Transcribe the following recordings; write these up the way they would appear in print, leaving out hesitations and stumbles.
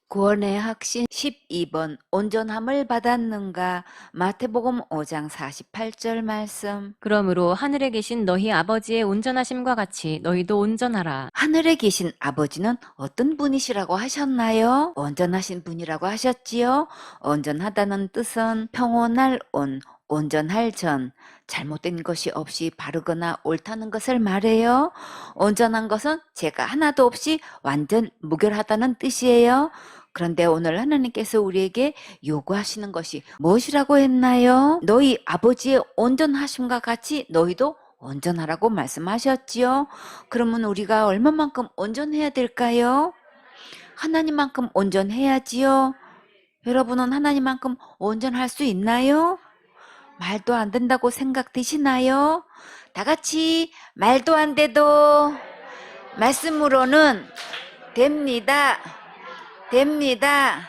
구원의 확신 12번 온전함을 받았는가? 마태복음 5장 48절 말씀. 그러므로 하늘에 계신 너희 아버지의 온전하심과 같이 너희도 온전하라. 하늘에 계신 아버지는 어떤 분이시라고 하셨나요? 온전하신 분이라고 하셨지요? 온전하다는 뜻은 평온할 온, 온전할 전, 잘못된 것이 없이 바르거나 옳다는 것을 말해요. 온전한 것은 죄가 하나도 없이 완전 무결하다는 뜻이에요. 그런데 오늘 하나님께서 우리에게 요구하시는 것이 무엇이라고 했나요? 너희 아버지의 온전하심과 같이 너희도 온전하라고 말씀하셨지요. 그러면 우리가 얼마만큼 온전해야 될까요? 하나님만큼 온전해야지요. 여러분은 하나님만큼 온전할 수 있나요? 말도 안 된다고 생각되시나요? 다 같이 말도 안 돼도 말씀으로는 됩니다. 됩니다.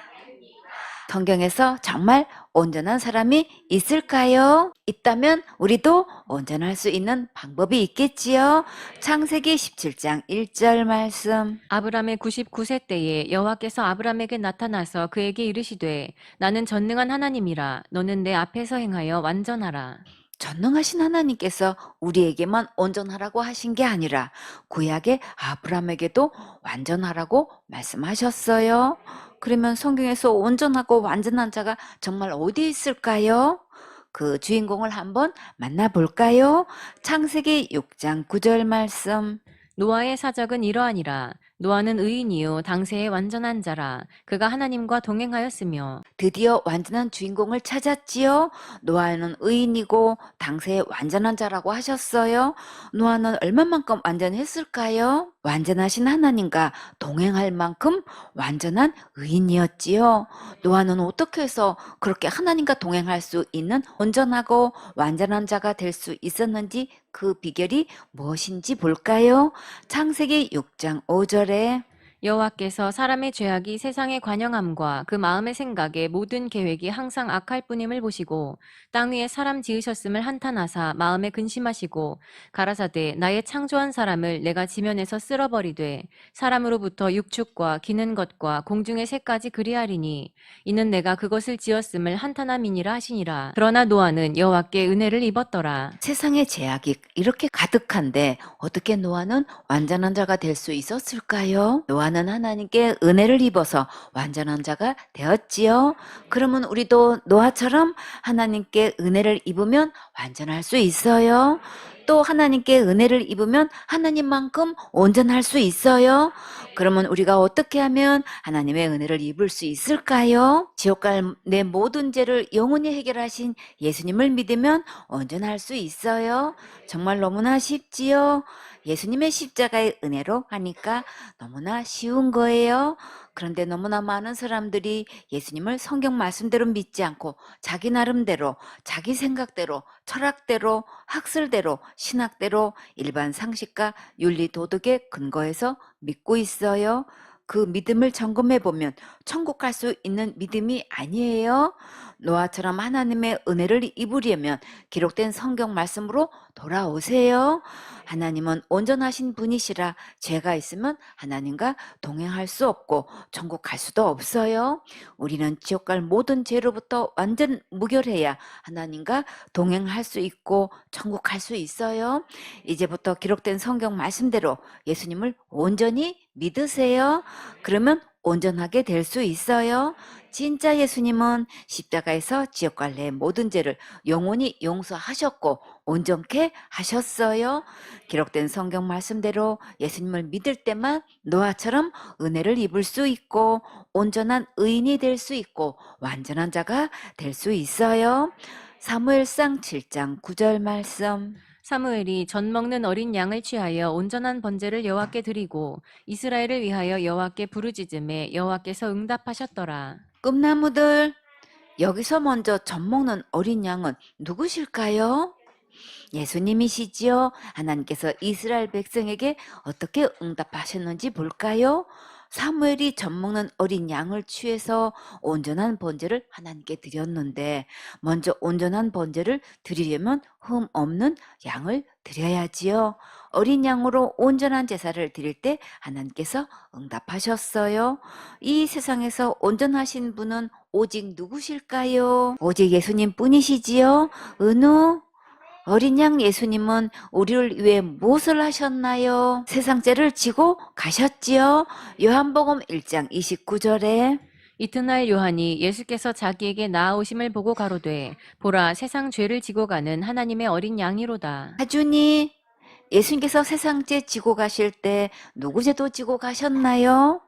성경에서 정말 온전한 사람이 있을까요? 있다면 우리도 온전할 수 있는 방법이 있겠지요. 창세기 17장 1절 말씀. 아브람의 99세 때에 여호와께서 아브람에게 나타나서 그에게 이르시되 나는 전능한 하나님이라 너는 내 앞에서 행하여 완전하라. 전능하신 하나님께서 우리에게만 온전하라고 하신 게 아니라 구약의 아브람에게도 완전하라고 말씀하셨어요. 그러면 성경에서 온전하고 완전한 자가 정말 어디에 있을까요? 그 주인공을 한번 만나볼까요? 창세기 6장 9절 말씀. 노아의 사적은 이러하니라. 노아는 의인이요 당세의 완전한 자라. 그가 하나님과 동행하였으며. 드디어 완전한 주인공을 찾았지요. 노아는 의인이고 당세의 완전한 자라고 하셨어요. 노아는 얼마만큼 완전했을까요? 완전하신 하나님과 동행할 만큼 완전한 의인이었지요. 노아는 어떻게 해서 그렇게 하나님과 동행할 수 있는 온전하고 완전한 자가 될 수 있었는지 그 비결이 무엇인지 볼까요? 창세기 6장 5절에 여호와께서 사람의 죄악이 세상에 관영함과 그 마음의 생각에 모든 계획이 항상 악할 뿐임을 보시고 땅 위에 사람 지으셨음을 한탄하사 마음에 근심하시고 가라사대 나의 창조한 사람을 내가 지면에서 쓸어버리되 사람으로부터 육축과 기는 것과 공중의 새까지 그리하리니 이는 내가 그것을 지었음을 한탄함이니라 하시니라. 그러나 노아는 여호와께 은혜를 입었더라. 세상에 제약이 이렇게 가득한데 어떻게 노아는 완전한 자가 될 수 있었을까요? 노아는 하나님께 은혜를 입어서 완전한 자가 되었지요. 그러면 우리도 노아처럼 하나님께 은혜를 입으면 완전할 수 있어요. 또 하나님께 은혜를 입으면 하나님만큼 온전할 수 있어요. 그러면 우리가 어떻게 하면 하나님의 은혜를 입을 수 있을까요? 지옥 갈 내 모든 죄를 영원히 해결하신 예수님을 믿으면 온전할 수 있어요. 정말 너무나 쉽지요. 예수님의 십자가의 은혜로 하니까 너무나 쉬운 거예요. 그런데 너무나 많은 사람들이 예수님을 성경 말씀대로 믿지 않고 자기 나름대로, 자기 생각대로, 철학대로, 학설대로, 신학대로 일반 상식과 윤리 도덕에 근거해서 믿고 있어요. 그 믿음을 점검해 보면 천국 갈 수 있는 믿음이 아니에요. 노아처럼 하나님의 은혜를 입으려면 기록된 성경 말씀으로 돌아오세요. 하나님은 온전하신 분이시라 죄가 있으면 하나님과 동행할 수 없고 천국 갈 수도 없어요. 우리는 지옥 갈 모든 죄로부터 완전 무결해야 하나님과 동행할 수 있고 천국 갈 수 있어요. 이제부터 기록된 성경 말씀대로 예수님을 온전히 믿으세요. 그러면 온전하게 될 수 있어요. 진짜 예수님은 십자가에서 지옥 갈 내 모든 죄를 영원히 용서하셨고 온전케 하셨어요. 기록된 성경 말씀대로 예수님을 믿을 때만 노아처럼 은혜를 입을 수 있고 온전한 의인이 될 수 있고 완전한 자가 될 수 있어요. 사무엘상 7장 9절 말씀. 사무엘이 젖 먹는 어린 양을 취하여 온전한 번제를 여호와께 드리고 이스라엘을 위하여 여호와께 부르짖음에 여호와께서 응답하셨더라. 꿈나무들, 여기서 먼저 젖 먹는 어린 양은 누구실까요? 예수님이시지요. 하나님께서 이스라엘 백성에게 어떻게 응답하셨는지 볼까요? 사무엘이 젖 먹는 어린 양을 취해서 온전한 번제를 하나님께 드렸는데 먼저 온전한 번제를 드리려면 흠 없는 양을 드려야지요. 어린 양으로 온전한 제사를 드릴 때 하나님께서 응답하셨어요. 이 세상에서 온전하신 분은 오직 누구실까요? 오직 예수님 뿐이시지요. 은우? 어린 양 예수님은 우리를 위해 무엇을 하셨나요? 세상 죄를 지고 가셨지요. 요한복음 1장 29절에 이튿날 요한이 예수께서 자기에게 나아오심을 보고 가로되 보라 세상 죄를 지고 가는 하나님의 어린 양이로다. 하준이 예수님께서 세상 죄 지고 가실 때 누구 죄도 지고 가셨나요?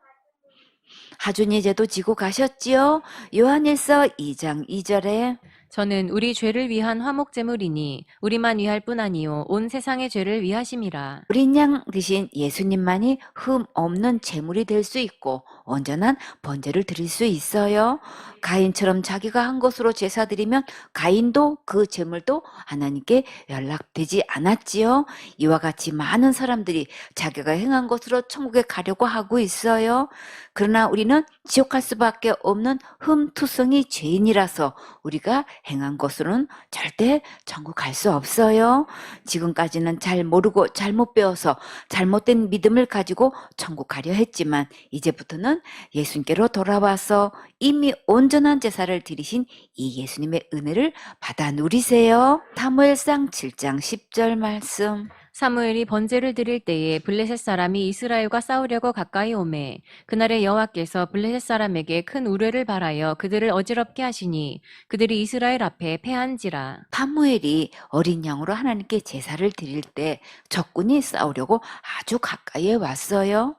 하준이 죄도 지고 가셨지요. 요한일서 2장 2절에 저는 우리 죄를 위한 화목제물이니 우리만 위할 뿐 아니요 온 세상의 죄를 위하심이라. 어린 양 대신 예수님만이 흠 없는 제물이 될 수 있고 온전한 번제를 드릴 수 있어요. 가인처럼 자기가 한 것으로 제사 드리면 가인도 그 제물도 하나님께 연락되지 않았지요. 이와 같이 많은 사람들이 자기가 행한 것으로 천국에 가려고 하고 있어요. 그러나 우리는 지옥 갈 수밖에 없는 흠투성이 죄인이라서 우리가 행한 것으로는 절대 천국 갈 수 없어요. 지금까지는 잘 모르고 잘못 배워서 잘못된 믿음을 가지고 천국 가려 했지만 이제부터는 예수님께로 돌아와서 이미 온전한 제사를 드리신 이 예수님의 은혜를 받아 누리세요. 사무엘상 7장 10절 말씀. 사무엘이 번제를 드릴 때에 블레셋 사람이 이스라엘과 싸우려고 가까이 오매 그날에 여호와께서 블레셋 사람에게 큰 우뢰를 발하여 그들을 어지럽게 하시니 그들이 이스라엘 앞에 패한지라. 사무엘이 어린 양으로 하나님께 제사를 드릴 때 적군이 싸우려고 아주 가까이에 왔어요.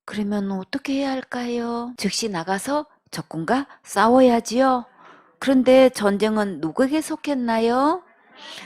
그러면 어떻게 해야 할까요? 즉시 나가서 적군과 싸워야지요. 그런데 전쟁은 누구에게 속했나요?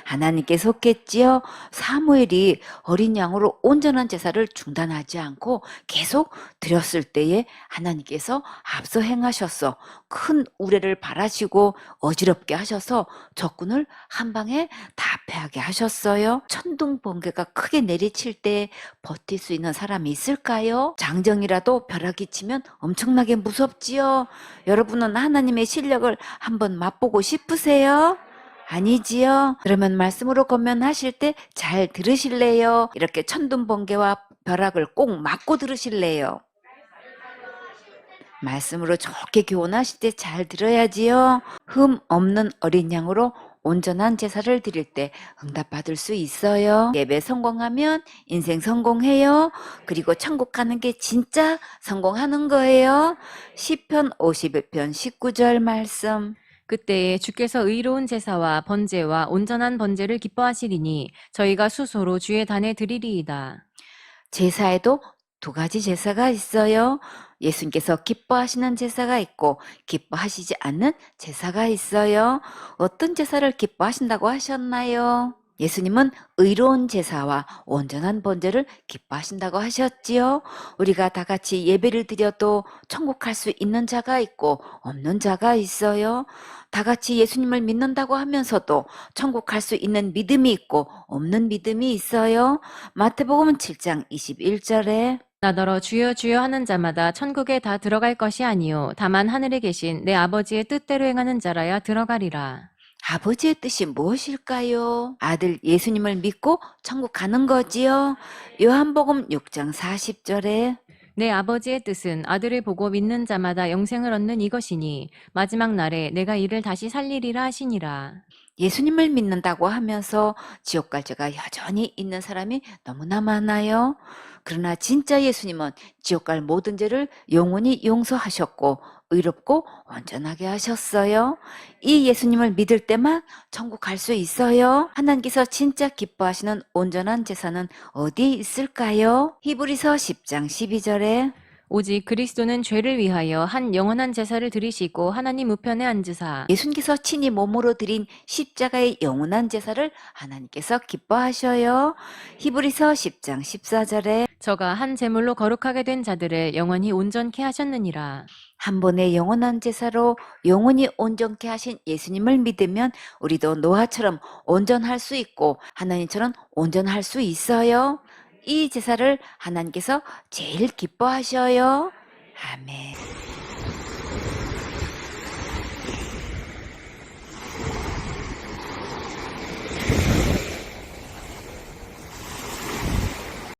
하나님께 속했지요. 사무엘이 어린 양으로 온전한 제사를 중단하지 않고 계속 드렸을 때에 하나님께서 앞서 행하셔서 큰 우레를 발하시고 어지럽게 하셔서 적군을 한 방에 다 패하게 하셨어요. 천둥 번개가 크게 내리칠 때 버틸 수 있는 사람이 있을까요? 장정이라도 벼락이 치면 엄청나게 무섭지요. 여러분은 하나님의 실력을 한번 맛보고 싶으세요? 아니지요. 그러면 말씀으로 권면하실 때 잘 들으실래요? 이렇게 천둥 번개와 벼락을 꼭 맞고 들으실래요? 말씀으로 좋게 교훈하실 때 잘 들어야지요. 흠 없는 어린 양으로 온전한 제사를 드릴 때 응답받을 수 있어요. 예배 성공하면 인생 성공해요. 그리고 천국 가는 게 진짜 성공하는 거예요. 시편 51편 19절 말씀. 그때에 주께서 의로운 제사와 번제와 온전한 번제를 기뻐하시리니 저희가 수소로 주의 단에 드리리이다. 제사에도 두 가지 제사가 있어요. 예수님께서 기뻐하시는 제사가 있고 기뻐하시지 않는 제사가 있어요. 어떤 제사를 기뻐하신다고 하셨나요? 예수님은 의로운 제사와 온전한 번제를 기뻐하신다고 하셨지요. 우리가 다 같이 예배를 드려도 천국 갈 수 있는 자가 있고 없는 자가 있어요. 다 같이 예수님을 믿는다고 하면서도 천국 갈 수 있는 믿음이 있고 없는 믿음이 있어요. 마태복음 7장 21절에 나더러 주여 주여 하는 자마다 천국에 다 들어갈 것이 아니요 다만 하늘에 계신 내 아버지의 뜻대로 행하는 자라야 들어가리라. 아버지의 뜻이 무엇일까요? 아들 예수님을 믿고 천국 가는 거지요. 요한복음 6장 40절에 내 아버지의 뜻은 아들을 보고 믿는 자마다 영생을 얻는 이것이니 마지막 날에 내가 이를 다시 살리리라 하시니라. 예수님을 믿는다고 하면서 지옥 갈 죄가 여전히 있는 사람이 너무나 많아요. 그러나 진짜 예수님은 지옥 갈 모든 죄를 영원히 용서하셨고 의롭고 온전하게 하셨어요. 이 예수님을 믿을 때만 천국 갈 수 있어요. 하나님께서 진짜 기뻐하시는 온전한 제사는 어디에 있을까요? 히브리서 10장 12절에 오직 그리스도는 죄를 위하여 한 영원한 제사를 드리시고 하나님 우편에 앉으사 예수님께서 친히 몸으로 드린 십자가의 영원한 제사를 하나님께서 기뻐하셔요. 히브리서 10장 14절에 저가 한 제물로 거룩하게 된 자들을 영원히 온전케 하셨느니라. 한 번의 영원한 제사로 영원히 온전케 하신 예수님을 믿으면 우리도 노아처럼 온전할 수 있고 하나님처럼 온전할 수 있어요. 이 제사를 하나님께서 제일 기뻐하셔요. 아멘.